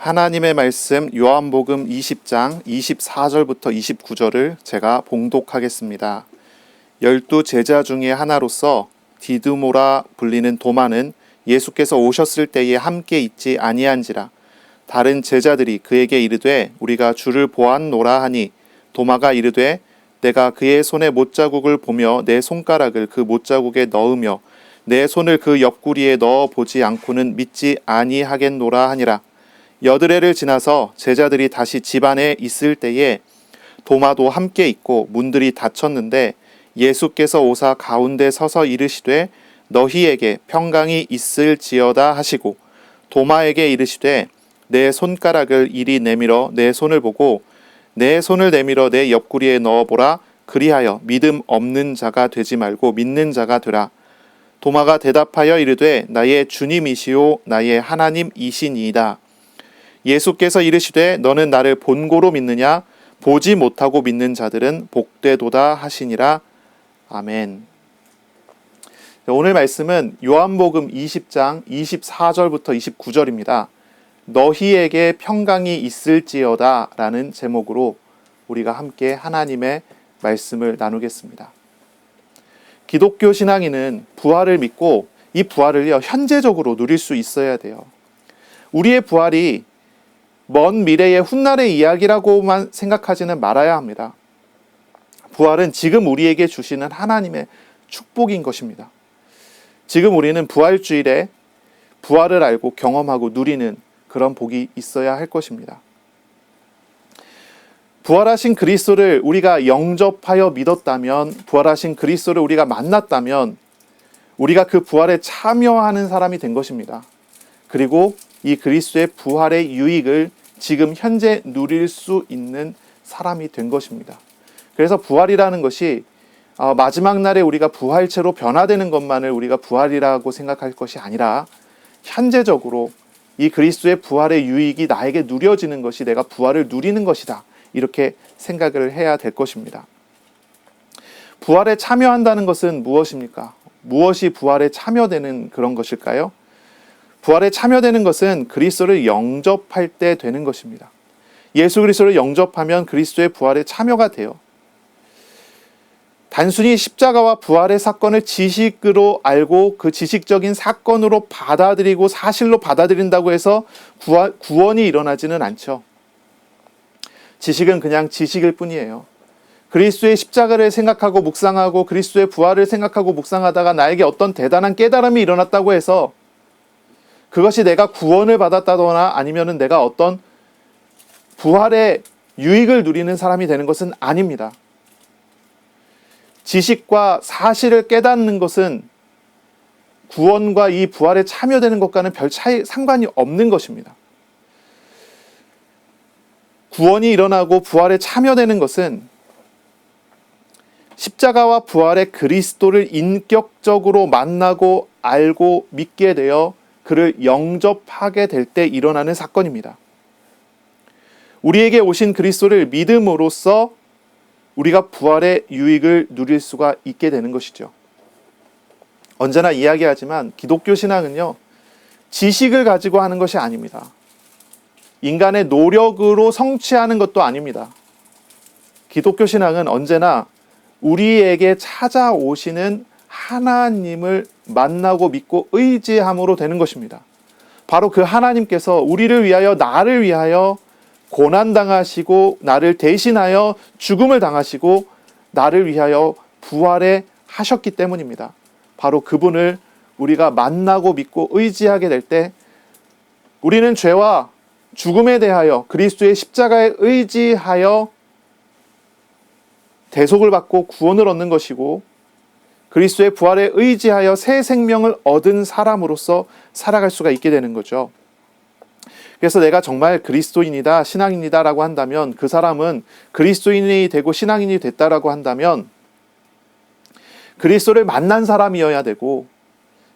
하나님의 말씀 요한복음 20장 24절부터 29절을 제가 봉독하겠습니다. 12 제자 중에 하나로서 디두모라 불리는 도마는 예수께서 오셨을 때에 함께 있지 아니한지라. 다른 제자들이 그에게 이르되 우리가 주를 보았노라 하니 도마가 이르되 내가 그의 손에 못자국을 보며 내 손가락을 그 못자국에 넣으며 내 손을 그 옆구리에 넣어 보지 않고는 믿지 아니하겠노라 하니라. 여드레를 지나서 제자들이 다시 집 안에 있을 때에 도마도 함께 있고 문들이 닫혔는데 예수께서 오사 가운데 서서 이르시되 너희에게 평강이 있을지어다 하시고 도마에게 이르시되 내 손가락을 이리 내밀어 내 손을 보고 내 손을 내밀어 내 옆구리에 넣어보라. 그리하여 믿음 없는 자가 되지 말고 믿는 자가 되라. 도마가 대답하여 이르되 나의 주님이시오 나의 하나님이시니이다. 예수께서 이르시되 너는 나를 본고로 믿느냐? 보지 못하고 믿는 자들은 복되도다 하시니라. 아멘. 오늘 말씀은 요한복음 20장 24절부터 29절입니다. 너희에게 평강이 있을지어다 라는 제목으로 우리가 함께 하나님의 말씀을 나누겠습니다. 기독교 신앙인은 부활을 믿고 이 부활을요 현재적으로 누릴 수 있어야 돼요. 우리의 부활이 먼 미래의 훗날의 이야기라고만 생각하지는 말아야 합니다. 부활은 지금 우리에게 주시는 하나님의 축복인 것입니다. 지금 우리는 부활주일에 부활을 알고 경험하고 누리는 그런 복이 있어야 할 것입니다. 부활하신 그리스도를 우리가 영접하여 믿었다면, 부활하신 그리스도를 우리가 만났다면 우리가 그 부활에 참여하는 사람이 된 것입니다. 그리고 이 그리스도의 부활의 유익을 지금 현재 누릴 수 있는 사람이 된 것입니다. 그래서 부활이라는 것이 마지막 날에 우리가 부활체로 변화되는 것만을 우리가 부활이라고 생각할 것이 아니라 현재적으로 이 그리스도의 부활의 유익이 나에게 누려지는 것이 내가 부활을 누리는 것이다. 이렇게 생각을 해야 될 것입니다. 부활에 참여한다는 것은 무엇입니까? 무엇이 부활에 참여되는 그런 것일까요? 부활에 참여되는 것은 그리스도를 영접할 때 되는 것입니다. 예수 그리스도를 영접하면 그리스도의 부활에 참여가 돼요. 단순히 십자가와 부활의 사건을 지식으로 알고 그 지식적인 사건으로 받아들이고 사실로 받아들인다고 해서 구원이 일어나지는 않죠. 지식은 그냥 지식일 뿐이에요. 그리스도의 십자가를 생각하고 묵상하고 그리스도의 부활을 생각하고 묵상하다가 나에게 어떤 대단한 깨달음이 일어났다고 해서 그것이 내가 구원을 받았다거나 아니면 내가 어떤 부활의 유익을 누리는 사람이 되는 것은 아닙니다. 지식과 사실을 깨닫는 것은 구원과 이 부활에 참여되는 것과는 별 차이, 상관이 없는 것입니다. 구원이 일어나고 부활에 참여되는 것은 십자가와 부활의 그리스도를 인격적으로 만나고 알고 믿게 되어 그를 영접하게 될 때 일어나는 사건입니다. 우리에게 오신 그리스도를 믿음으로써 우리가 부활의 유익을 누릴 수가 있게 되는 것이죠. 언제나 이야기하지만 기독교 신앙은요, 지식을 가지고 하는 것이 아닙니다. 인간의 노력으로 성취하는 것도 아닙니다. 기독교 신앙은 언제나 우리에게 찾아오시는 하나님을 만나고 믿고 의지함으로 되는 것입니다. 바로 그 하나님께서 우리를 위하여 나를 위하여 고난당하시고 나를 대신하여 죽음을 당하시고 나를 위하여 부활해 하셨기 때문입니다. 바로 그분을 우리가 만나고 믿고 의지하게 될 때 우리는 죄와 죽음에 대하여 그리스도의 십자가에 의지하여 대속을 받고 구원을 얻는 것이고 그리스도의 부활에 의지하여 새 생명을 얻은 사람으로서 살아갈 수가 있게 되는 거죠. 그래서 내가 정말 그리스도인이다, 신앙인이다 라고 한다면 그 사람은 그리스도인이 되고 신앙인이 됐다라고 한다면 그리스도를 만난 사람이어야 되고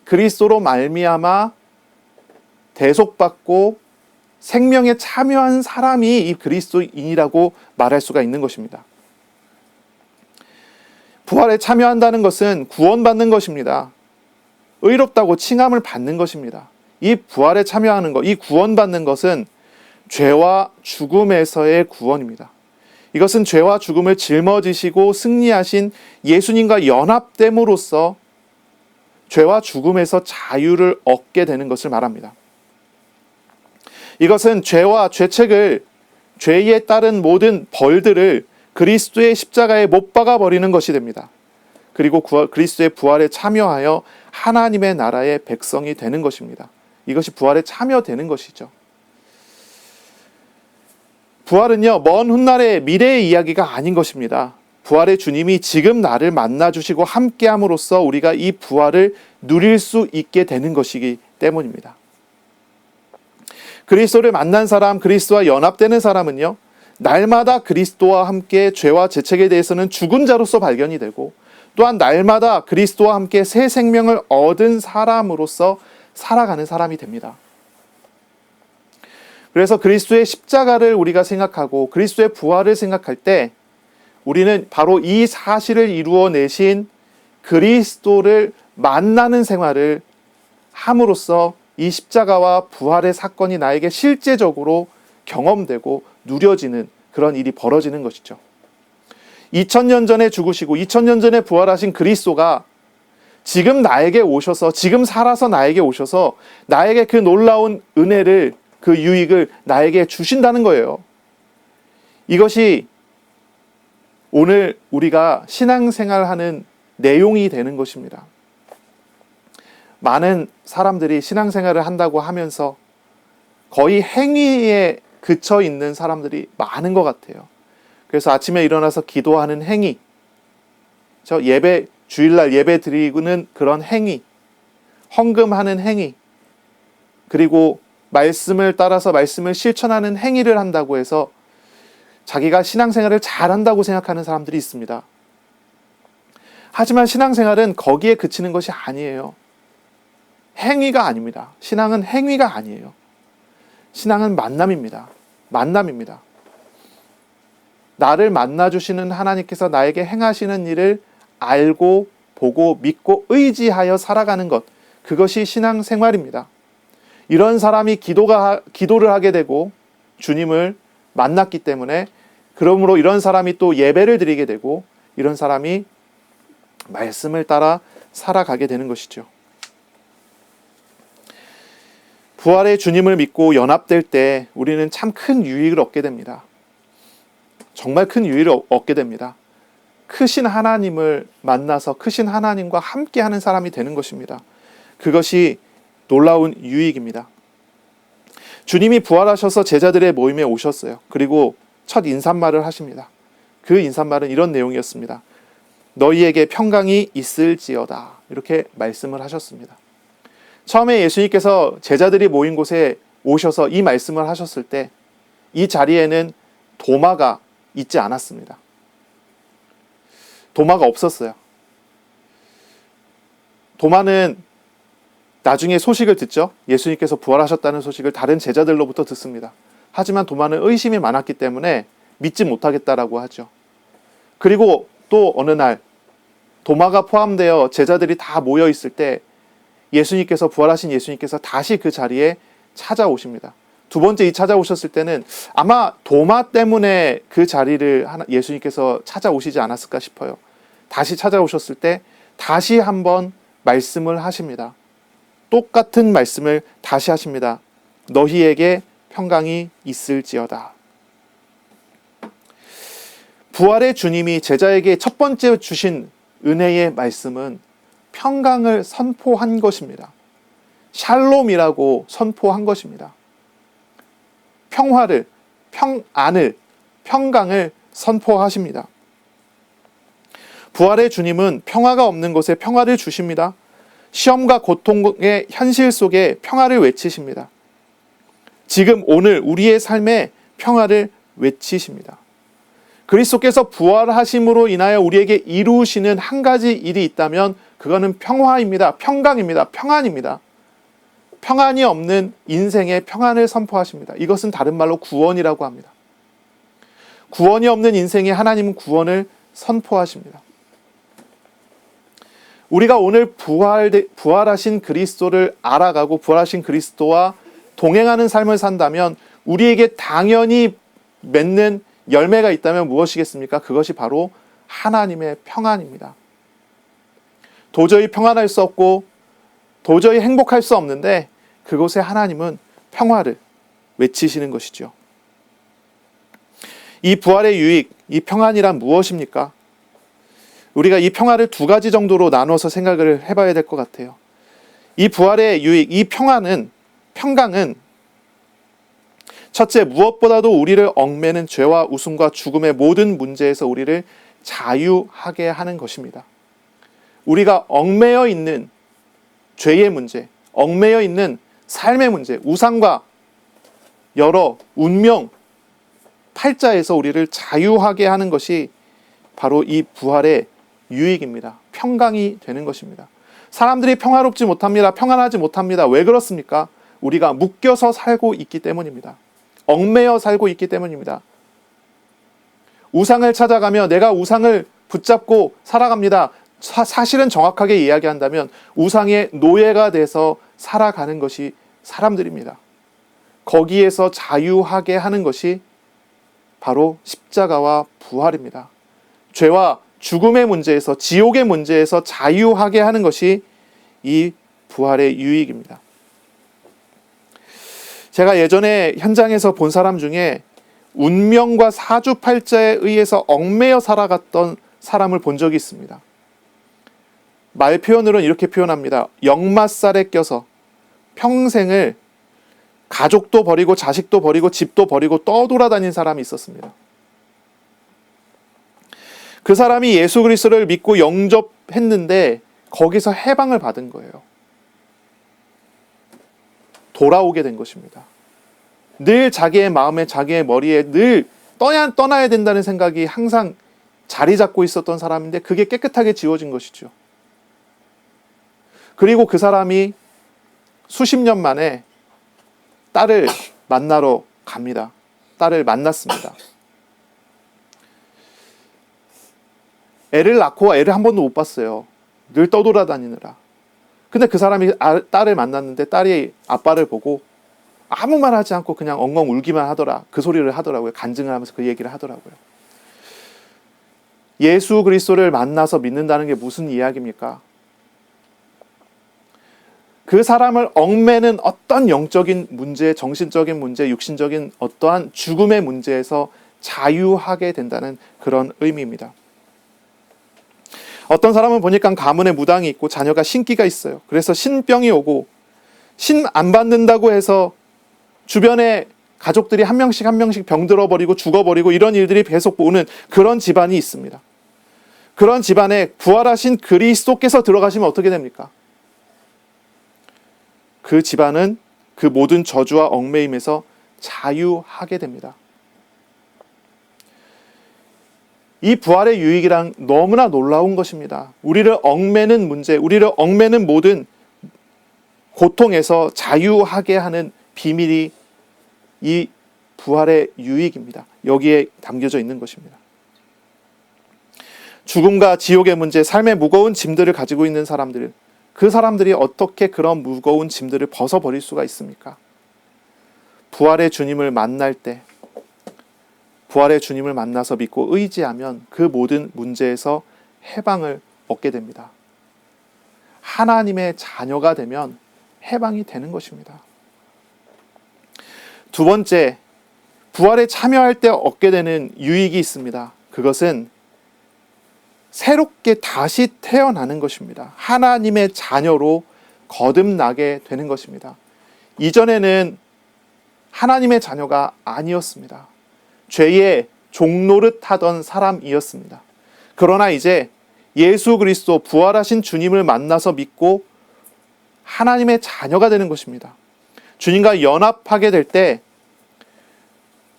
그리스도로 말미암아 대속받고 생명에 참여한 사람이 이 그리스도인이라고 말할 수가 있는 것입니다. 부활에 참여한다는 것은 구원받는 것입니다. 의롭다고 칭함을 받는 것입니다. 이 부활에 참여하는 것, 이 구원받는 것은 죄와 죽음에서의 구원입니다. 이것은 죄와 죽음을 짊어지시고 승리하신 예수님과 연합됨으로써 죄와 죽음에서 자유를 얻게 되는 것을 말합니다. 이것은 죄와 죄책을, 죄에 따른 모든 벌들을 그리스도의 십자가에 못 박아 버리는 것이 됩니다. 그리고 그리스도의 부활에 참여하여 하나님의 나라의 백성이 되는 것입니다. 이것이 부활에 참여되는 것이죠. 부활은요, 먼 훗날의 미래의 이야기가 아닌 것입니다. 부활의 주님이 지금 나를 만나주시고 함께함으로써 우리가 이 부활을 누릴 수 있게 되는 것이기 때문입니다. 그리스도를 만난 사람, 그리스도와 연합되는 사람은요, 날마다 그리스도와 함께 죄와 죄책에 대해서는 죽은 자로서 발견이 되고, 또한 날마다 그리스도와 함께 새 생명을 얻은 사람으로서 살아가는 사람이 됩니다. 그래서 그리스도의 십자가를 우리가 생각하고 그리스도의 부활을 생각할 때 우리는 바로 이 사실을 이루어내신 그리스도를 만나는 생활을 함으로써 이 십자가와 부활의 사건이 나에게 실제적으로 경험되고 누려지는 그런 일이 벌어지는 것이죠. 2000년 전에 죽으시고 2000년 전에 부활하신 그리스도가 지금 나에게 오셔서, 지금 살아서 나에게 오셔서 나에게 그 놀라운 은혜를, 그 유익을 나에게 주신다는 거예요. 이것이 오늘 우리가 신앙생활하는 내용이 되는 것입니다. 많은 사람들이 신앙생활을 한다고 하면서 거의 행위에 그쳐 있는 사람들이 많은 것 같아요. 그래서 아침에 일어나서 기도하는 행위, 주일날 예배 드리는 그런 행위, 헌금하는 행위, 그리고 말씀을 따라서 말씀을 실천하는 행위를 한다고 해서 자기가 신앙생활을 잘한다고 생각하는 사람들이 있습니다. 하지만 신앙생활은 거기에 그치는 것이 아니에요. 행위가 아닙니다. 신앙은 행위가 아니에요. 신앙은 만남입니다. 만남입니다. 나를 만나주시는 하나님께서 나에게 행하시는 일을 알고 보고 믿고 의지하여 살아가는 것, 그것이 신앙생활입니다. 이런 사람이 기도를 하게 되고 주님을 만났기 때문에, 그러므로 이런 사람이 또 예배를 드리게 되고 이런 사람이 말씀을 따라 살아가게 되는 것이죠. 부활의 주님을 믿고 연합될 때 우리는 참 큰 유익을 얻게 됩니다. 정말 큰 유익을 얻게 됩니다. 크신 하나님을 만나서 크신 하나님과 함께하는 사람이 되는 것입니다. 그것이 놀라운 유익입니다. 주님이 부활하셔서 제자들의 모임에 오셨어요. 그리고 첫 인사말을 하십니다. 그 인사말은 이런 내용이었습니다. 너희에게 평강이 있을지어다. 이렇게 말씀을 하셨습니다. 처음에 예수님께서 제자들이 모인 곳에 오셔서 이 말씀을 하셨을 때 이 자리에는 도마가 있지 않았습니다. 도마가 없었어요. 도마는 나중에 소식을 듣죠. 예수님께서 부활하셨다는 소식을 다른 제자들로부터 듣습니다. 하지만 도마는 의심이 많았기 때문에 믿지 못하겠다라고 하죠. 그리고 또 어느 날 도마가 포함되어 제자들이 다 모여 있을 때 예수님께서, 부활하신 예수님께서 다시 그 자리에 찾아오십니다. 두 번째 찾아오셨을 때는 아마 도마 때문에 그 자리를 예수님께서 찾아오시지 않았을까 싶어요. 다시 찾아오셨을 때 다시 한번 말씀을 하십니다. 똑같은 말씀을 다시 하십니다. 너희에게 평강이 있을지어다. 부활의 주님이 제자에게 첫 번째 주신 은혜의 말씀은 평강을 선포한 것입니다. 샬롬이라고 선포한 것입니다. 평화를, 평안을, 평강을 선포하십니다. 부활의 주님은 평화가 없는 곳에 평화를 주십니다. 시험과 고통의 현실 속에 평화를 외치십니다. 지금 오늘 우리의 삶에 평화를 외치십니다. 그리스도께서 부활하심으로 인하여 우리에게 이루시는 한 가지 일이 있다면 그거는 평화입니다. 평강입니다. 평안입니다. 평안이 없는 인생의 평안을 선포하십니다. 이것은 다른 말로 구원이라고 합니다. 구원이 없는 인생에 하나님은 구원을 선포하십니다. 우리가 오늘 부활하신 그리스도를 알아가고 부활하신 그리스도와 동행하는 삶을 산다면 우리에게 당연히 맺는 열매가 있다면 무엇이겠습니까? 그것이 바로 하나님의 평안입니다. 도저히 평안할 수 없고 도저히 행복할 수 없는데 그곳에 하나님은 평화를 외치시는 것이죠. 이 부활의 유익, 이 평안이란 무엇입니까? 우리가 이 평화를 두 가지 정도로 나눠서 생각을 해봐야 될 것 같아요. 이 부활의 유익, 이 평강은 첫째, 무엇보다도 우리를 얽매는 죄와 웃음과 죽음의 모든 문제에서 우리를 자유하게 하는 것입니다. 우리가 얽매여 있는 죄의 문제, 얽매여 있는 삶의 문제, 우상과 여러 운명, 팔자에서 우리를 자유하게 하는 것이 바로 이 부활의 유익입니다. 평강이 되는 것입니다. 사람들이 평화롭지 못합니다. 평안하지 못합니다. 왜 그렇습니까? 우리가 묶여서 살고 있기 때문입니다. 얽매여 살고 있기 때문입니다. 우상을 찾아가며 내가 우상을 붙잡고 살아갑니다. 사실은 정확하게 이야기한다면 우상의 노예가 돼서 살아가는 것이 사람들입니다. 거기에서 자유하게 하는 것이 바로 십자가와 부활입니다. 죄와 죽음의 문제에서, 지옥의 문제에서 자유하게 하는 것이 이 부활의 유익입니다. 제가 예전에 현장에서 본 사람 중에 운명과 사주팔자에 의해서 얽매여 살아갔던 사람을 본 적이 있습니다. 말 표현으로는 이렇게 표현합니다. 역마살에 껴서 평생을 가족도 버리고 자식도 버리고 집도 버리고 떠돌아다닌 사람이 있었습니다. 그 사람이 예수 그리스도를 믿고 영접했는데 거기서 해방을 받은 거예요. 돌아오게 된 것입니다. 늘 자기의 마음에, 자기의 머리에 늘 떠나야 된다는 생각이 항상 자리 잡고 있었던 사람인데 그게 깨끗하게 지워진 것이죠. 그리고 그 사람이 수십 년 만에 딸을 만나러 갑니다. 딸을 만났습니다. 애를 낳고 애를 한 번도 못 봤어요. 늘 떠돌아다니느라. 근데 그 사람이 딸을 만났는데 딸이 아빠를 보고 아무 말 하지 않고 그냥 엉엉 울기만 하더라. 그 소리를 하더라고요. 간증을 하면서 그 얘기를 하더라고요. 예수 그리스도를 만나서 믿는다는 게 무슨 이야기입니까? 그 사람을 얽매는 어떤 영적인 문제, 정신적인 문제, 육신적인 어떠한 죽음의 문제에서 자유하게 된다는 그런 의미입니다. 어떤 사람은 보니까 가문에 무당이 있고 자녀가 신기가 있어요. 그래서 신병이 오고 신 안 받는다고 해서 주변에 가족들이 한 명씩 병들어버리고 죽어버리고 이런 일들이 계속 오는 그런 집안이 있습니다. 그런 집안에 부활하신 그리스도께서 들어가시면 어떻게 됩니까? 그 집안은 그 모든 저주와 얽매임에서 자유하게 됩니다. 이 부활의 유익이란 너무나 놀라운 것입니다. 우리를 얽매는 문제, 우리를 얽매는 모든 고통에서 자유하게 하는 비밀이 이 부활의 유익입니다. 여기에 담겨져 있는 것입니다. 죽음과 지옥의 문제, 삶의 무거운 짐들을 가지고 있는 사람들, 그 사람들이 어떻게 그런 무거운 짐들을 벗어버릴 수가 있습니까? 부활의 주님을 만날 때, 부활의 주님을 만나서 믿고 의지하면 그 모든 문제에서 해방을 얻게 됩니다. 하나님의 자녀가 되면 해방이 되는 것입니다. 두 번째, 부활에 참여할 때 얻게 되는 유익이 있습니다. 그것은 새롭게 다시 태어나는 것입니다. 하나님의 자녀로 거듭나게 되는 것입니다. 이전에는 하나님의 자녀가 아니었습니다. 죄의 종노릇 하던 사람이었습니다. 그러나 이제 예수 그리스도 부활하신 주님을 만나서 믿고 하나님의 자녀가 되는 것입니다. 주님과 연합하게 될 때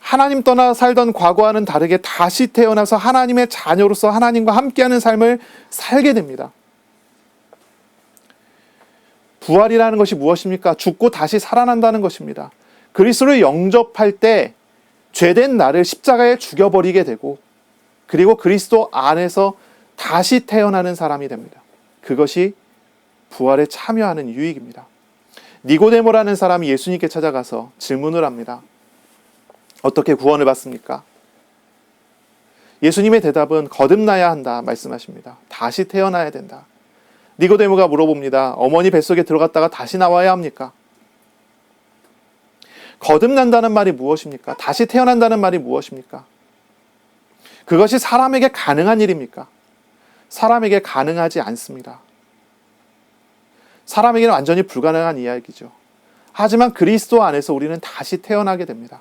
하나님 떠나 살던 과거와는 다르게 다시 태어나서 하나님의 자녀로서 하나님과 함께하는 삶을 살게 됩니다. 부활이라는 것이 무엇입니까? 죽고 다시 살아난다는 것입니다. 그리스도를 영접할 때 죄된 나를 십자가에 죽여버리게 되고 그리고 그리스도 안에서 다시 태어나는 사람이 됩니다. 그것이 부활에 참여하는 유익입니다. 니고데모라는 사람이 예수님께 찾아가서 질문을 합니다. 어떻게 구원을 받습니까? 예수님의 대답은 거듭나야 한다 말씀하십니다. 다시 태어나야 된다. 니고데모가 물어봅니다. 어머니 뱃속에 들어갔다가 다시 나와야 합니까? 거듭난다는 말이 무엇입니까? 다시 태어난다는 말이 무엇입니까? 그것이 사람에게 가능한 일입니까? 사람에게 가능하지 않습니다. 사람에게는 완전히 불가능한 이야기죠. 하지만 그리스도 안에서 우리는 다시 태어나게 됩니다.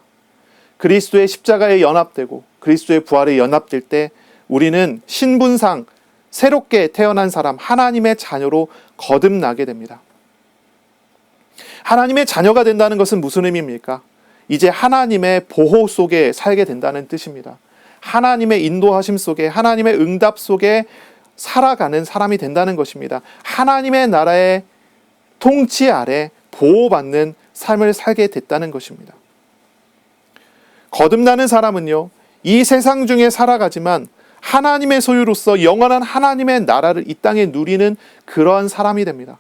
그리스도의 십자가에 연합되고 그리스도의 부활에 연합될 때 우리는 신분상 새롭게 태어난 사람, 하나님의 자녀로 거듭나게 됩니다. 하나님의 자녀가 된다는 것은 무슨 의미입니까? 이제 하나님의 보호 속에 살게 된다는 뜻입니다. 하나님의 인도하심 속에, 하나님의 응답 속에 살아가는 사람이 된다는 것입니다. 하나님의 나라의 통치 아래 보호받는 삶을 살게 됐다는 것입니다. 거듭나는 사람은요, 이 세상 중에 살아가지만 하나님의 소유로서 영원한 하나님의 나라를 이 땅에 누리는 그러한 사람이 됩니다.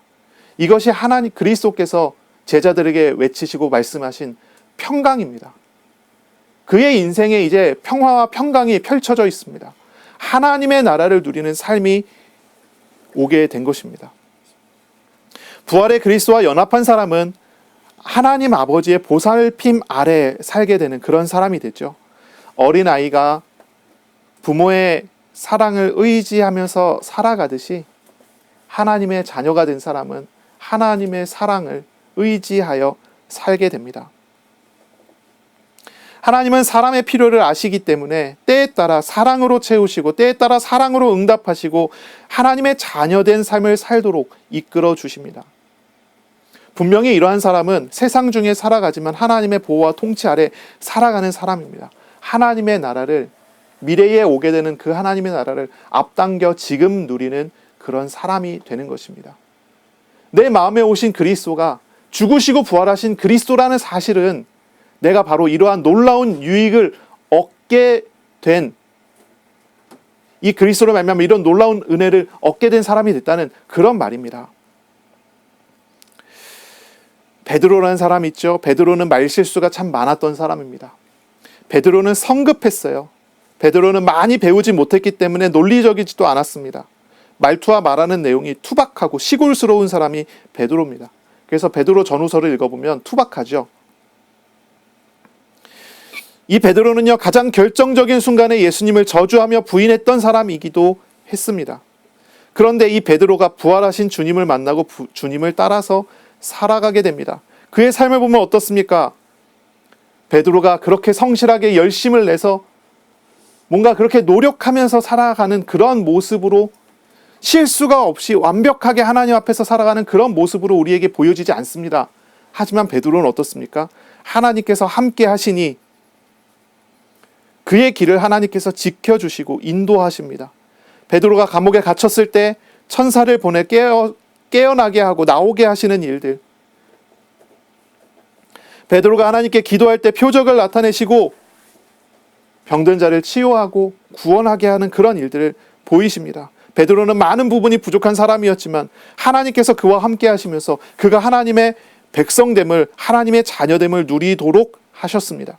이것이 하나님 그리스도께서 제자들에게 외치시고 말씀하신 평강입니다. 그의 인생에 이제 평화와 평강이 펼쳐져 있습니다. 하나님의 나라를 누리는 삶이 오게 된 것입니다. 부활의 그리스도와 연합한 사람은 하나님 아버지의 보살핌 아래 살게 되는 그런 사람이 됐죠. 어린아이가 부모의 사랑을 의지하면서 살아가듯이 하나님의 자녀가 된 사람은 하나님의 사랑을 의지하여 살게 됩니다. 하나님은 사람의 필요를 아시기 때문에 때에 따라 사랑으로 채우시고 때에 따라 사랑으로 응답하시고 하나님의 자녀된 삶을 살도록 이끌어 주십니다. 분명히 이러한 사람은 세상 중에 살아가지만 하나님의 보호와 통치 아래 살아가는 사람입니다. 하나님의 나라를, 미래에 오게 되는 그 하나님의 나라를 앞당겨 지금 누리는 그런 사람이 되는 것입니다. 내 마음에 오신 그리스도가 죽으시고 부활하신 그리스도라는 사실은 내가 바로 이러한 놀라운 유익을 얻게 된, 이 그리스도로 말미암아 이런 놀라운 은혜를 얻게 된 사람이 됐다는 그런 말입니다. 베드로라는 사람이 있죠. 베드로는 말실수가 참 많았던 사람입니다. 베드로는 성급했어요. 베드로는 많이 배우지 못했기 때문에 논리적이지도 않았습니다. 말투와 말하는 내용이 투박하고 시골스러운 사람이 베드로입니다. 그래서 베드로 전후서를 읽어보면 투박하죠. 이 베드로는요, 가장 결정적인 순간에 예수님을 저주하며 부인했던 사람이기도 했습니다. 그런데 이 베드로가 부활하신 주님을 만나고 주님을 따라서 살아가게 됩니다. 그의 삶을 보면 어떻습니까? 베드로가 그렇게 성실하게 열심을 내서 뭔가 그렇게 노력하면서 살아가는 그런 모습으로, 실수가 없이 완벽하게 하나님 앞에서 살아가는 그런 모습으로 우리에게 보여지지 않습니다. 하지만 베드로는 어떻습니까? 하나님께서 함께 하시니 그의 길을 하나님께서 지켜주시고 인도하십니다. 베드로가 감옥에 갇혔을 때 천사를 보내 깨어나게 하고 나오게 하시는 일들, 베드로가 하나님께 기도할 때 표적을 나타내시고 병든 자를 치유하고 구원하게 하는 그런 일들을 보이십니다. 베드로는 많은 부분이 부족한 사람이었지만 하나님께서 그와 함께 하시면서 그가 하나님의 백성됨을, 하나님의 자녀됨을 누리도록 하셨습니다.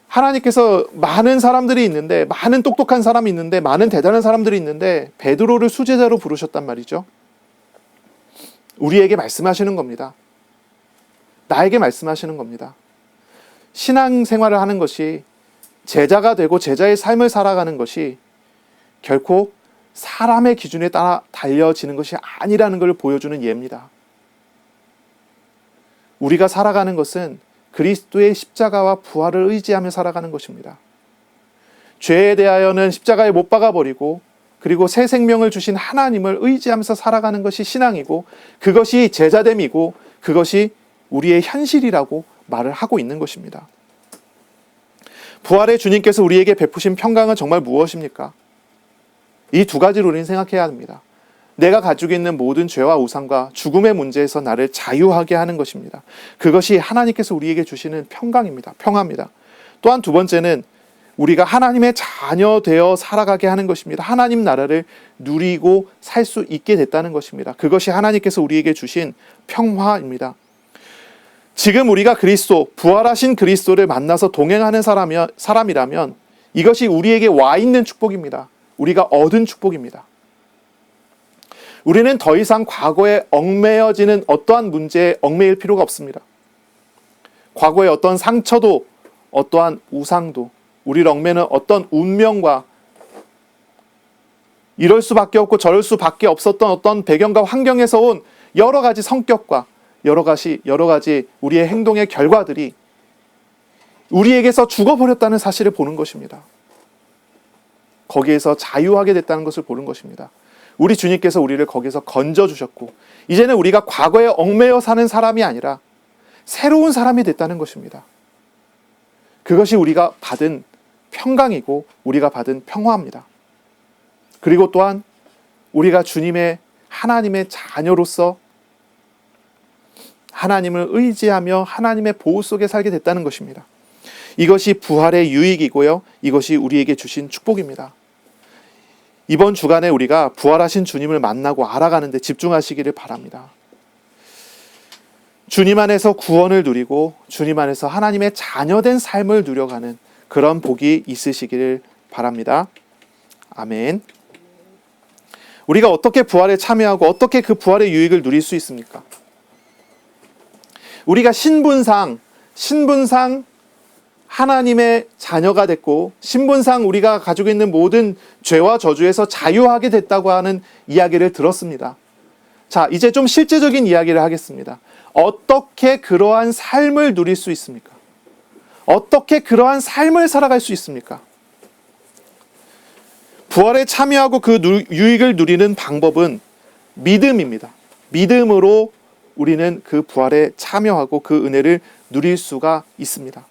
하나님께서 많은 사람들이 있는데, 많은 똑똑한 사람이 있는데, 많은 대단한 사람들이 있는데 베드로를 수제자로 부르셨단 말이죠. 우리에게 말씀하시는 겁니다. 나에게 말씀하시는 겁니다. 신앙생활을 하는 것이, 제자가 되고 제자의 삶을 살아가는 것이 결코 사람의 기준에 따라 달려지는 것이 아니라는 걸 보여주는 예입니다. 우리가 살아가는 것은 그리스도의 십자가와 부활을 의지하며 살아가는 것입니다. 죄에 대하여는 십자가에 못 박아버리고, 그리고 새 생명을 주신 하나님을 의지하면서 살아가는 것이 신앙이고, 그것이 제자됨이고, 그것이 우리의 현실이라고 말을 하고 있는 것입니다. 부활의 주님께서 우리에게 베푸신 평강은 정말 무엇입니까? 이 두 가지로 우리는 생각해야 합니다. 내가 가지고 있는 모든 죄와 우상과 죽음의 문제에서 나를 자유하게 하는 것입니다. 그것이 하나님께서 우리에게 주시는 평강입니다. 평화입니다. 또한 두 번째는 우리가 하나님의 자녀 되어 살아가게 하는 것입니다. 하나님 나라를 누리고 살 수 있게 됐다는 것입니다. 그것이 하나님께서 우리에게 주신 평화입니다. 지금 우리가 그리스도, 부활하신 그리스도를 만나서 동행하는 사람이라면 이것이 우리에게 와 있는 축복입니다. 우리가 얻은 축복입니다. 우리는 더 이상 과거에 얽매여지는 어떠한 문제에 얽매일 필요가 없습니다. 과거의 어떤 상처도 어떠한 우상도 우리를 얽매는 어떤 운명과 이럴 수밖에 없고 저럴 수밖에 없었던 어떤 배경과 환경에서 온 여러 가지 성격과 여러 가지 우리의 행동의 결과들이 우리에게서 죽어버렸다는 사실을 보는 것입니다. 거기에서 자유하게 됐다는 것을 보는 것입니다. 우리 주님께서 우리를 거기서 건져주셨고 이제는 우리가 과거에 얽매여 사는 사람이 아니라 새로운 사람이 됐다는 것입니다. 그것이 우리가 받은 평강이고 우리가 받은 평화입니다. 그리고 또한 우리가 하나님의 자녀로서 하나님을 의지하며 하나님의 보호 속에 살게 됐다는 것입니다. 이것이 부활의 유익이고요. 이것이 우리에게 주신 축복입니다. 이번 주간에 우리가 부활하신 주님을 만나고 알아가는 데 집중하시기를 바랍니다. 주님 안에서 구원을 누리고 주님 안에서 하나님의 자녀된 삶을 누려가는 그런 복이 있으시기를 바랍니다. 아멘. 우리가 어떻게 부활에 참여하고 어떻게 그 부활의 유익을 누릴 수 있습니까? 우리가 신분상 하나님의 자녀가 됐고 신분상 우리가 가지고 있는 모든 죄와 저주에서 자유하게 됐다고 하는 이야기를 들었습니다. 자, 이제 좀 실제적인 이야기를 하겠습니다. 어떻게 그러한 삶을 누릴 수 있습니까? 어떻게 그러한 삶을 살아갈 수 있습니까? 부활에 참여하고 그 유익을 누리는 방법은 믿음입니다. 믿음으로 우리는 그 부활에 참여하고 그 은혜를 누릴 수가 있습니다.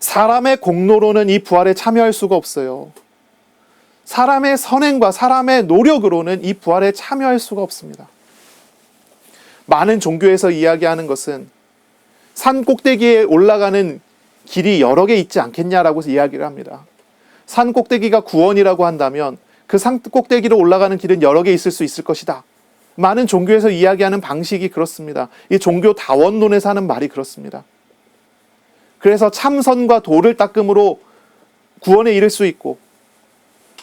사람의 공로로는 이 부활에 참여할 수가 없어요. 사람의 선행과 사람의 노력으로는 이 부활에 참여할 수가 없습니다. 많은 종교에서 이야기하는 것은 산 꼭대기에 올라가는 길이 여러 개 있지 않겠냐라고 이야기를 합니다. 산 꼭대기가 구원이라고 한다면 그 산 꼭대기로 올라가는 길은 여러 개 있을 수 있을 것이다. 많은 종교에서 이야기하는 방식이 그렇습니다. 이 종교 다원론에서 하는 말이 그렇습니다. 그래서 참선과 도를 닦음으로 구원에 이를 수 있고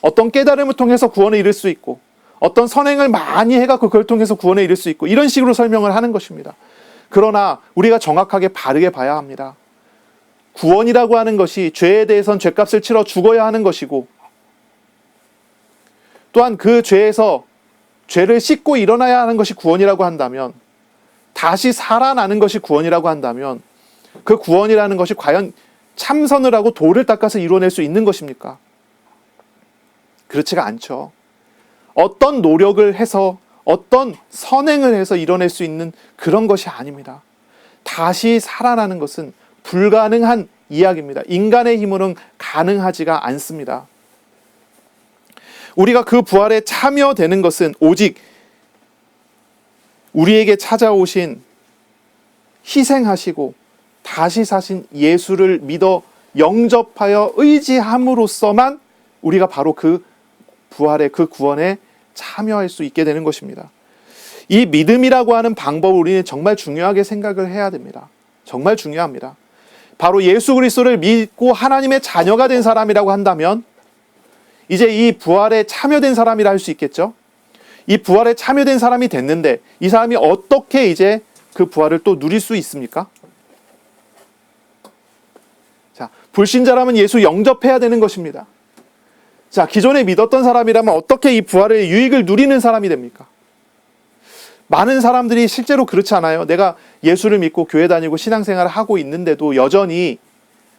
어떤 깨달음을 통해서 구원에 이를 수 있고 어떤 선행을 많이 해갖고 그걸 통해서 구원에 이를 수 있고 이런 식으로 설명을 하는 것입니다. 그러나 우리가 정확하게 바르게 봐야 합니다. 구원이라고 하는 것이 죄에 대해선 죄값을 치러 죽어야 하는 것이고 또한 그 죄에서 죄를 씻고 일어나야 하는 것이 구원이라고 한다면 다시 살아나는 것이 구원이라고 한다면 그 구원이라는 것이 과연 참선을 하고 도를 닦아서 이루어낼 수 있는 것입니까? 그렇지가 않죠. 어떤 노력을 해서 어떤 선행을 해서 이뤄낼 수 있는 그런 것이 아닙니다. 다시 살아나는 것은 불가능한 이야기입니다. 인간의 힘으로는 가능하지가 않습니다. 우리가 그 부활에 참여되는 것은 오직 우리에게 찾아오신 희생하시고 다시 사신 예수를 믿어 영접하여 의지함으로써만 우리가 바로 그 부활의 그 구원에 참여할 수 있게 되는 것입니다. 이 믿음이라고 하는 방법을 우리는 정말 중요하게 생각을 해야 됩니다. 정말 중요합니다. 바로 예수 그리스도를 믿고 하나님의 자녀가 된 사람이라고 한다면 이제 이 부활에 참여된 사람이라 할 수 있겠죠. 이 부활에 참여된 사람이 됐는데 이 사람이 어떻게 이제 그 부활을 또 누릴 수 있습니까? 자, 불신자라면 예수 영접해야 되는 것입니다. 자, 기존에 믿었던 사람이라면 어떻게 이 부활의 유익을 누리는 사람이 됩니까? 많은 사람들이 실제로 그렇지 않아요. 내가 예수를 믿고 교회 다니고 신앙생활을 하고 있는데도 여전히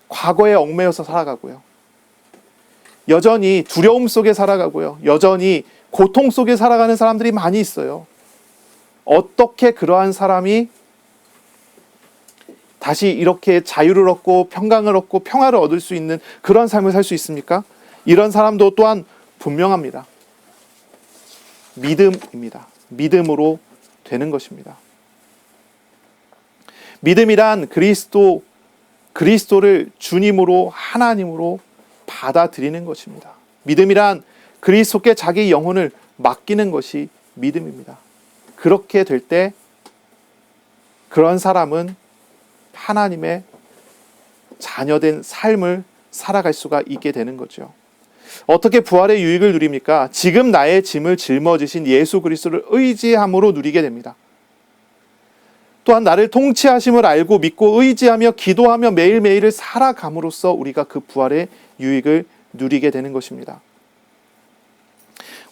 과거에 얽매여서 살아가고요. 여전히 두려움 속에 살아가고요. 여전히 고통 속에 살아가는 사람들이 많이 있어요. 어떻게 그러한 사람이 다시 이렇게 자유를 얻고 평강을 얻고 평화를 얻을 수 있는 그런 삶을 살 수 있습니까? 이런 사람도 또한 분명합니다. 믿음입니다. 믿음으로 되는 것입니다. 믿음이란 그리스도를 주님으로 하나님으로 받아들이는 것입니다. 믿음이란 그리스도께 자기 영혼을 맡기는 것이 믿음입니다. 그렇게 될 때 그런 사람은 하나님의 자녀된 삶을 살아갈 수가 있게 되는 거죠. 어떻게 부활의 유익을 누립니까? 지금 나의 짐을 짊어지신 예수 그리스도를 의지함으로 누리게 됩니다. 또한 나를 통치하심을 알고 믿고 의지하며 기도하며 매일매일을 살아감으로써 우리가 그 부활의 유익을 누리게 되는 것입니다.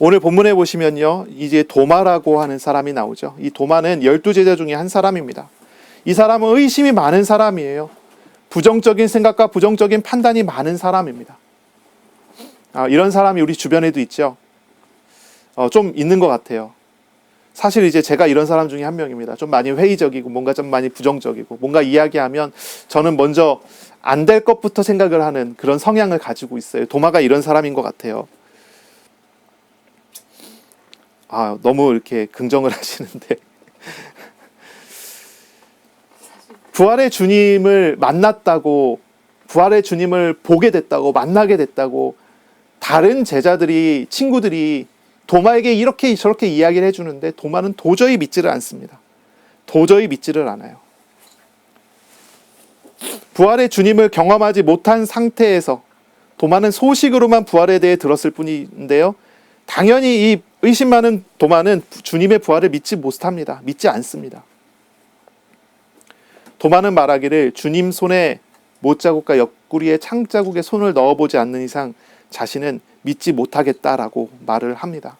오늘 본문에 보시면요, 이제 도마라고 하는 사람이 나오죠. 이 도마는 12제자 중에 한 사람입니다. 이 사람은 의심이 많은 사람이에요. 부정적인 생각과 부정적인 판단이 많은 사람입니다. 이런 사람이 우리 주변에도 있죠. 좀 있는 것 같아요. 사실 이제 제가 이런 사람 중에 한 명입니다. 좀 많이 회의적이고 뭔가 좀 많이 부정적이고 뭔가 이야기하면 저는 먼저 안 될 것부터 생각을 하는 그런 성향을 가지고 있어요. 도마가 이런 사람인 것 같아요. 너무 이렇게 긍정을 하시는데 부활의 주님을 만났다고, 부활의 주님을 보게 됐다고, 만나게 됐다고 다른 제자들이, 친구들이 도마에게 이렇게 저렇게 이야기를 해주는데 도마는 도저히 믿지를 않습니다. 도저히 믿지를 않아요. 부활의 주님을 경험하지 못한 상태에서 도마는 소식으로만 부활에 대해 들었을 뿐인데요, 당연히 이 의심 많은 도마는 주님의 부활을 믿지 못합니다. 믿지 않습니다. 도마는 말하기를 주님 손에 못자국과 옆구리에 창자국에 손을 넣어보지 않는 이상 자신은 믿지 못하겠다라고 말을 합니다.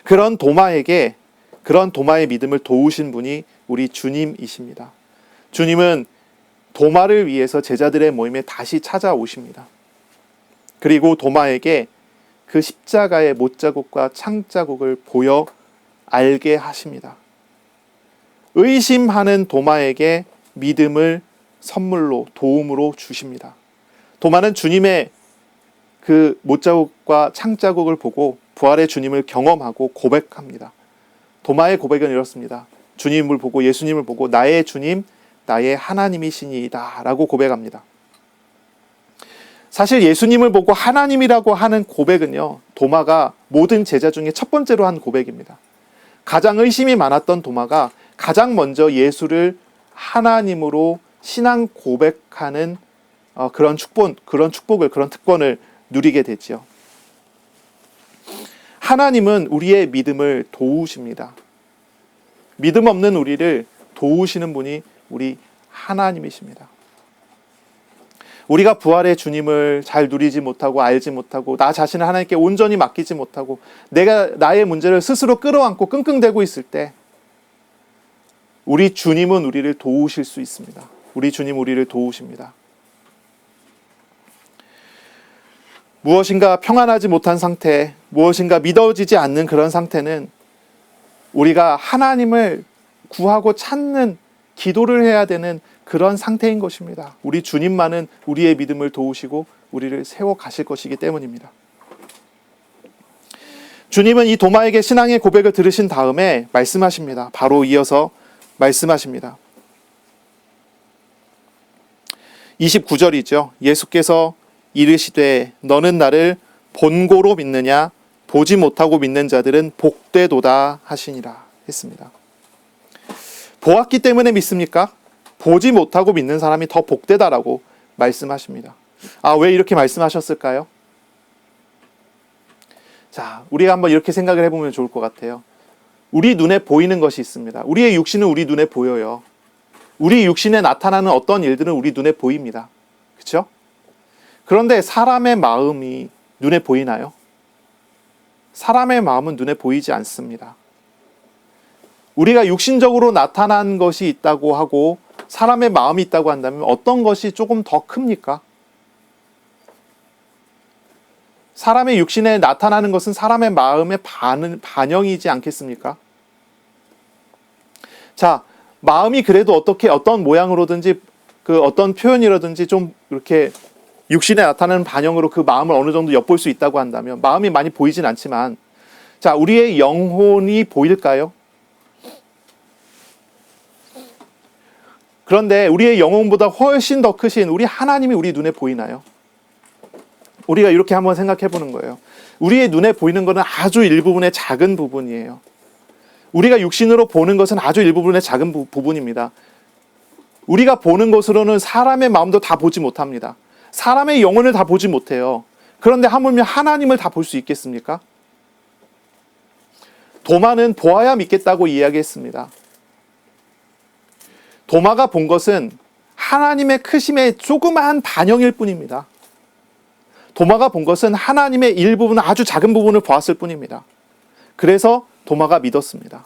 그런 도마의 믿음을 도우신 분이 우리 주님이십니다. 주님은 도마를 위해서 제자들의 모임에 다시 찾아오십니다. 그리고 도마에게 그 십자가의 못자국과 창자국을 보여 알게 하십니다. 의심하는 도마에게 믿음을 선물로, 도움으로 주십니다. 도마는 주님의 그 못자국과 창자국을 보고 부활의 주님을 경험하고 고백합니다. 도마의 고백은 이렇습니다. 주님을 보고, 예수님을 보고 나의 주님, 나의 하나님이시니이다 라고 고백합니다. 사실 예수님을 보고 하나님이라고 하는 고백은요, 도마가 모든 제자 중에 첫 번째로 한 고백입니다. 가장 의심이 많았던 도마가 가장 먼저 예수를 하나님으로 신앙 고백하는 그런 축복을, 그런 특권을 누리게 되지요. 하나님은 우리의 믿음을 도우십니다. 믿음 없는 우리를 도우시는 분이 우리 하나님이십니다. 우리가 부활의 주님을 잘 누리지 못하고 알지 못하고 나 자신을 하나님께 온전히 맡기지 못하고 내가 나의 문제를 스스로 끌어안고 끙끙대고 있을 때 우리 주님은 우리를 도우실 수 있습니다. 우리 주님 우리를 도우십니다. 무엇인가 평안하지 못한 상태, 무엇인가 믿어지지 않는 그런 상태는 우리가 하나님을 구하고 찾는 기도를 해야 되는 그런 상태인 것입니다. 우리 주님만은 우리의 믿음을 도우시고 우리를 세워 가실 것이기 때문입니다. 주님은 이 도마에게 신앙의 고백을 들으신 다음에 말씀하십니다. 바로 이어서 말씀하십니다. 29절이죠. 예수께서 이르시되 너는 나를 본고로 믿느냐 보지 못하고 믿는 자들은 복되도다 하시니라 했습니다. 보았기 때문에 믿습니까? 보지 못하고 믿는 사람이 더 복되다라고 말씀하십니다. 왜 이렇게 말씀하셨을까요? 자, 우리가 한번 이렇게 생각을 해보면 좋을 것 같아요. 우리 눈에 보이는 것이 있습니다. 우리의 육신은 우리 눈에 보여요. 우리 육신에 나타나는 어떤 일들은 우리 눈에 보입니다. 그렇죠? 그런데 사람의 마음이 눈에 보이나요? 사람의 마음은 눈에 보이지 않습니다. 우리가 육신적으로 나타난 것이 있다고 하고 사람의 마음이 있다고 한다면 어떤 것이 조금 더 큽니까? 사람의 육신에 나타나는 것은 사람의 마음의 반영이지 않겠습니까? 자, 마음이 그래도 어떤 모양으로든지 그 어떤 표현이라든지 좀 이렇게 육신에 나타나는 반영으로 그 마음을 어느 정도 엿볼 수 있다고 한다면 마음이 많이 보이진 않지만 자, 우리의 영혼이 보일까요? 그런데 우리의 영혼보다 훨씬 더 크신 우리 하나님이 우리 눈에 보이나요? 우리가 이렇게 한번 생각해 보는 거예요. 우리의 눈에 보이는 것은 아주 일부분의 작은 부분이에요. 우리가 육신으로 보는 것은 아주 일부분의 작은 부분입니다. 우리가 보는 것으로는 사람의 마음도 다 보지 못합니다. 사람의 영혼을 다 보지 못해요. 그런데 하물며 하나님을 다 볼 수 있겠습니까? 도마는 보아야 믿겠다고 이야기했습니다. 도마가 본 것은 하나님의 크심의 조그마한 반영일 뿐입니다. 도마가 본 것은 하나님의 일부분, 아주 작은 부분을 보았을 뿐입니다. 그래서 도마가 믿었습니다.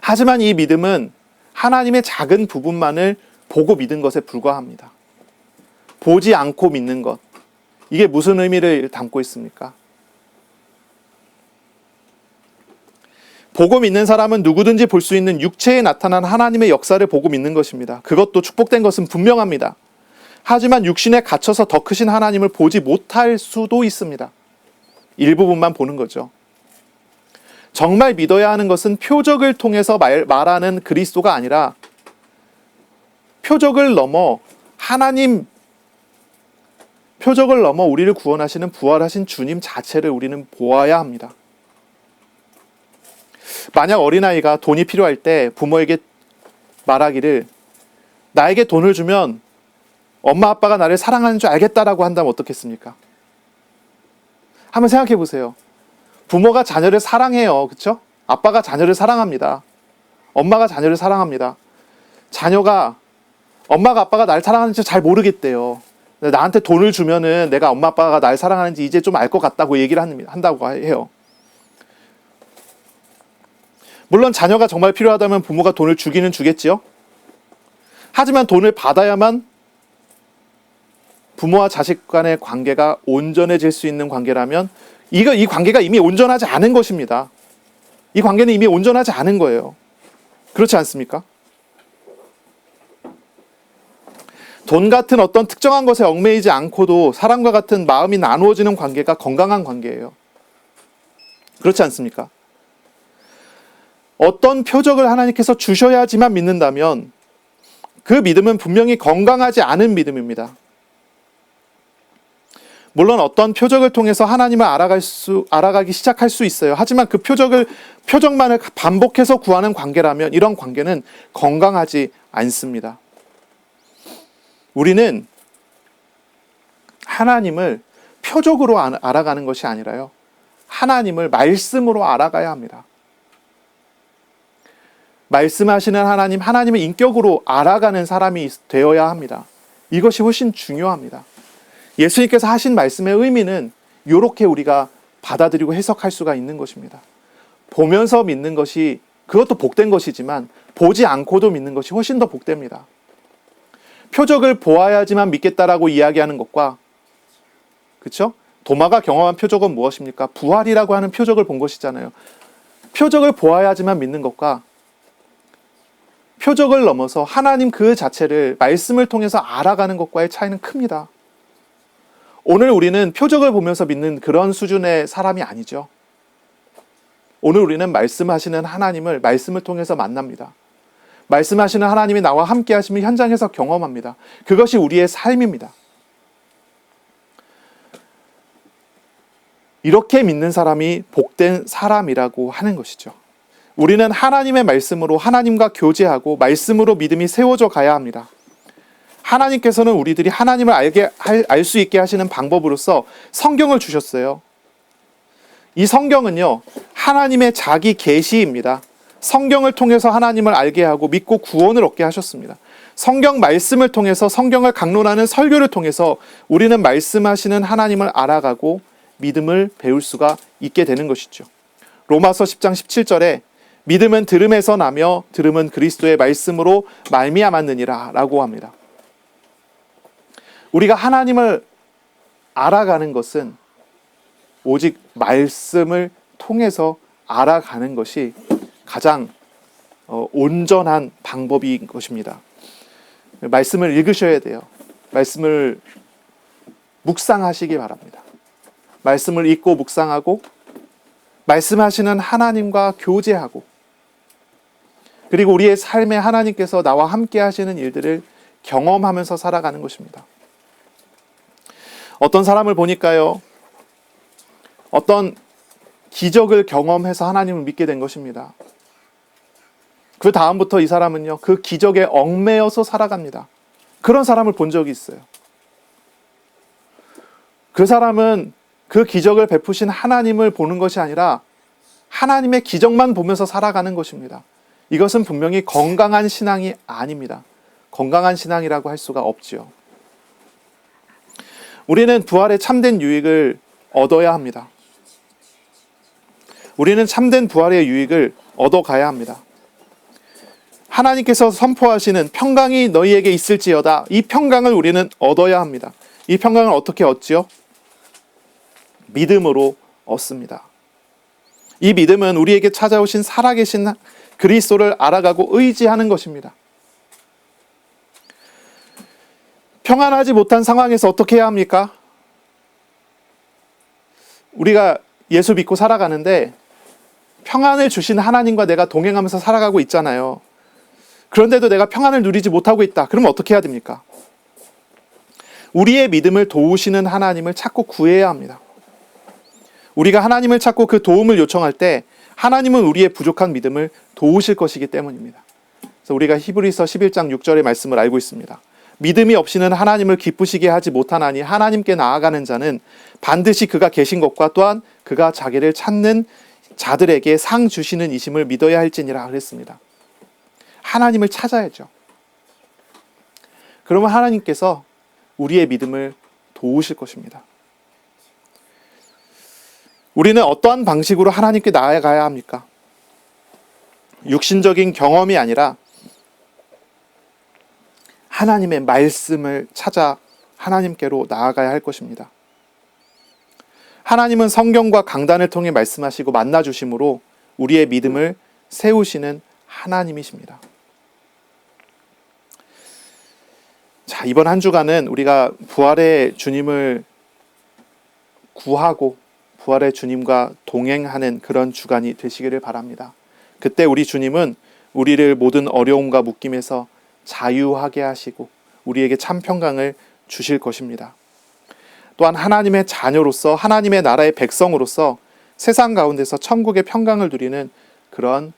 하지만 이 믿음은 하나님의 작은 부분만을 보고 믿은 것에 불과합니다. 보지 않고 믿는 것, 이게 무슨 의미를 담고 있습니까? 보고 믿는 사람은 누구든지 볼 수 있는 육체에 나타난 하나님의 역사를 보고 믿는 것입니다. 그것도 축복된 것은 분명합니다. 하지만 육신에 갇혀서 더 크신 하나님을 보지 못할 수도 있습니다. 일부분만 보는 거죠. 정말 믿어야 하는 것은 표적을 통해서 말하는 그리스도가 아니라 표적을 넘어 우리를 구원하시는 부활하신 주님 자체를 우리는 보아야 합니다. 만약 어린아이가 돈이 필요할 때 부모에게 말하기를 나에게 돈을 주면 엄마 아빠가 나를 사랑하는 줄 알겠다라고 한다면 어떻겠습니까? 한번 생각해 보세요. 부모가 자녀를 사랑해요. 그렇죠? 아빠가 자녀를 사랑합니다. 엄마가 자녀를 사랑합니다. 자녀가 엄마가 아빠가 나를 사랑하는지 잘 모르겠대요. 나한테 돈을 주면은 내가 엄마 아빠가 날 사랑하는지 이제 좀 알 것 같다고 얘기를 한다고 해요. 물론 자녀가 정말 필요하다면 부모가 돈을 주기는 주겠지요. 하지만 돈을 받아야만 부모와 자식 간의 관계가 온전해질 수 있는 관계라면 이 관계가 이미 온전하지 않은 것입니다. 이 관계는 이미 온전하지 않은 거예요. 그렇지 않습니까? 돈 같은 어떤 특정한 것에 얽매이지 않고도 사람과 같은 마음이 나누어지는 관계가 건강한 관계예요. 그렇지 않습니까? 어떤 표적을 하나님께서 주셔야지만 믿는다면 그 믿음은 분명히 건강하지 않은 믿음입니다. 물론 어떤 표적을 통해서 하나님을 알아가기 시작할 수 있어요. 하지만 그 표적만을 반복해서 구하는 관계라면 이런 관계는 건강하지 않습니다. 우리는 하나님을 표적으로 알아가는 것이 아니라요. 하나님을 말씀으로 알아가야 합니다. 말씀하시는 하나님, 하나님의 인격으로 알아가는 사람이 되어야 합니다. 이것이 훨씬 중요합니다. 예수님께서 하신 말씀의 의미는 이렇게 우리가 받아들이고 해석할 수가 있는 것입니다. 보면서 믿는 것이 그것도 복된 것이지만 보지 않고도 믿는 것이 훨씬 더 복됩니다. 표적을 보아야지만 믿겠다라고 이야기하는 것과 그렇죠? 도마가 경험한 표적은 무엇입니까? 부활이라고 하는 표적을 본 것이잖아요. 표적을 보아야지만 믿는 것과 표적을 넘어서 하나님 그 자체를 말씀을 통해서 알아가는 것과의 차이는 큽니다. 오늘 우리는 표적을 보면서 믿는 그런 수준의 사람이 아니죠. 오늘 우리는 말씀하시는 하나님을 말씀을 통해서 만납니다. 말씀하시는 하나님이 나와 함께 하시면 현장에서 경험합니다. 그것이 우리의 삶입니다. 이렇게 믿는 사람이 복된 사람이라고 하는 것이죠. 우리는 하나님의 말씀으로 하나님과 교제하고 말씀으로 믿음이 세워져 가야 합니다. 하나님께서는 우리들이 하나님을 알 수 있게 하시는 방법으로서 성경을 주셨어요. 이 성경은요, 하나님의 자기 계시입니다. 성경을 통해서 하나님을 알게 하고 믿고 구원을 얻게 하셨습니다. 성경 말씀을 통해서 성경을 강론하는 설교를 통해서 우리는 말씀하시는 하나님을 알아가고 믿음을 배울 수가 있게 되는 것이죠. 로마서 10장 17절에 믿음은 들음에서 나며 들음은 그리스도의 말씀으로 말미암았느니라 라고 합니다. 우리가 하나님을 알아가는 것은 오직 말씀을 통해서 알아가는 것이 가장 온전한 방법인 것입니다. 말씀을 읽으셔야 돼요. 말씀을 묵상하시기 바랍니다. 말씀을 읽고 묵상하고 말씀하시는 하나님과 교제하고 그리고 우리의 삶에 하나님께서 나와 함께 하시는 일들을 경험하면서 살아가는 것입니다. 어떤 사람을 보니까요, 어떤 기적을 경험해서 하나님을 믿게 된 것입니다. 그 다음부터 이 사람은요, 그 기적에 얽매여서 살아갑니다. 그런 사람을 본 적이 있어요. 그 사람은 그 기적을 베푸신 하나님을 보는 것이 아니라 하나님의 기적만 보면서 살아가는 것입니다. 이것은 분명히 건강한 신앙이 아닙니다. 건강한 신앙이라고 할 수가 없지요. 우리는 부활의 참된 유익을 얻어야 합니다. 우리는 참된 부활의 유익을 얻어가야 합니다. 하나님께서 선포하시는 평강이 너희에게 있을지어다. 이 평강을 우리는 얻어야 합니다. 이 평강을 어떻게 얻지요? 믿음으로 얻습니다. 이 믿음은 우리에게 찾아오신 살아계신 그리스도를 알아가고 의지하는 것입니다. 평안하지 못한 상황에서 어떻게 해야 합니까? 우리가 예수 믿고 살아가는데 평안을 주신 하나님과 내가 동행하면서 살아가고 있잖아요. 그런데도 내가 평안을 누리지 못하고 있다. 그러면 어떻게 해야 됩니까? 우리의 믿음을 도우시는 하나님을 찾고 구해야 합니다. 우리가 하나님을 찾고 그 도움을 요청할 때 하나님은 우리의 부족한 믿음을 도우실 것이기 때문입니다. 그래서 우리가 히브리서 11장 6절의 말씀을 알고 있습니다. 믿음이 없이는 하나님을 기쁘시게 하지 못하나니 하나님께 나아가는 자는 반드시 그가 계신 것과 또한 그가 자기를 찾는 자들에게 상 주시는 이심을 믿어야 할지니라 그랬습니다. 하나님을 찾아야죠. 그러면 하나님께서 우리의 믿음을 도우실 것입니다. 우리는 어떠한 방식으로 하나님께 나아가야 합니까? 육신적인 경험이 아니라 하나님의 말씀을 찾아 하나님께로 나아가야 할 것입니다. 하나님은 성경과 강단을 통해 말씀하시고 만나주심으로 우리의 믿음을 세우시는 하나님이십니다. 자, 이번 한 주간은 우리가 부활의 주님을 구하고 부활의 주님과 동행하는 그런 주간이 되시기를 바랍니다. 그때 우리 주님은 우리를 모든 어려움과 묶임에서 자유하게 하시고 우리에게 참 평강을 주실 것입니다. 또한 하나님의 자녀로서 하나님의 나라의 백성으로서 세상 가운데서 천국의 평강을 누리는 그런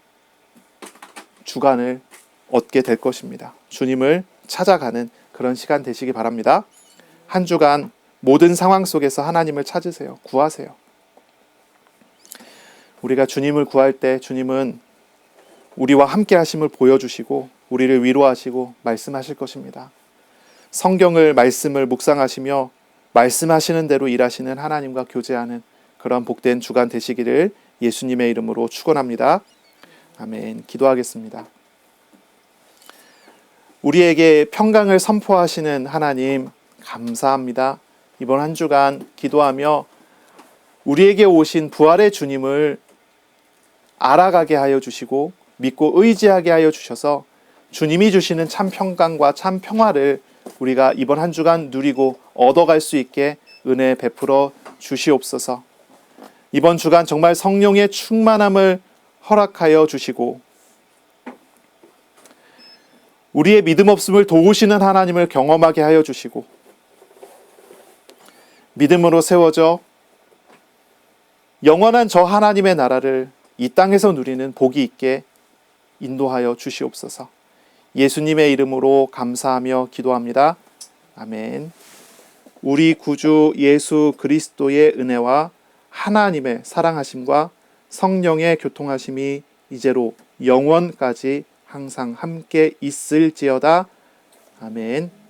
주간을 얻게 될 것입니다. 주님을 찾아가는 그런 시간 되시기 바랍니다. 한 주간 모든 상황 속에서 하나님을 찾으세요. 구하세요. 우리가 주님을 구할 때 주님은 우리와 함께 하심을 보여주시고 우리를 위로하시고 말씀하실 것입니다. 성경을 말씀을 묵상하시며 말씀하시는 대로 일하시는 하나님과 교제하는 그런 복된 주간 되시기를 예수님의 이름으로 축원합니다. 아멘. 기도하겠습니다. 우리에게 평강을 선포하시는 하나님 감사합니다. 이번 한 주간 기도하며 우리에게 오신 부활의 주님을 알아가게 하여 주시고 믿고 의지하게 하여 주셔서 주님이 주시는 참 평강과 참 평화를 우리가 이번 한 주간 누리고 얻어갈 수 있게 은혜 베풀어 주시옵소서. 이번 주간 정말 성령의 충만함을 허락하여 주시고 우리의 믿음 없음을 도우시는 하나님을 경험하게 하여 주시고 믿음으로 세워져 영원한 저 하나님의 나라를 이 땅에서 누리는 복이 있게 인도하여 주시옵소서. 예수님의 이름으로 감사하며 기도합니다. 아멘. 우리 구주 예수 그리스도의 은혜와 하나님의 사랑하심과 성령의 교통하심이 이제로 영원까지 항상 함께 있을지어다. 아멘.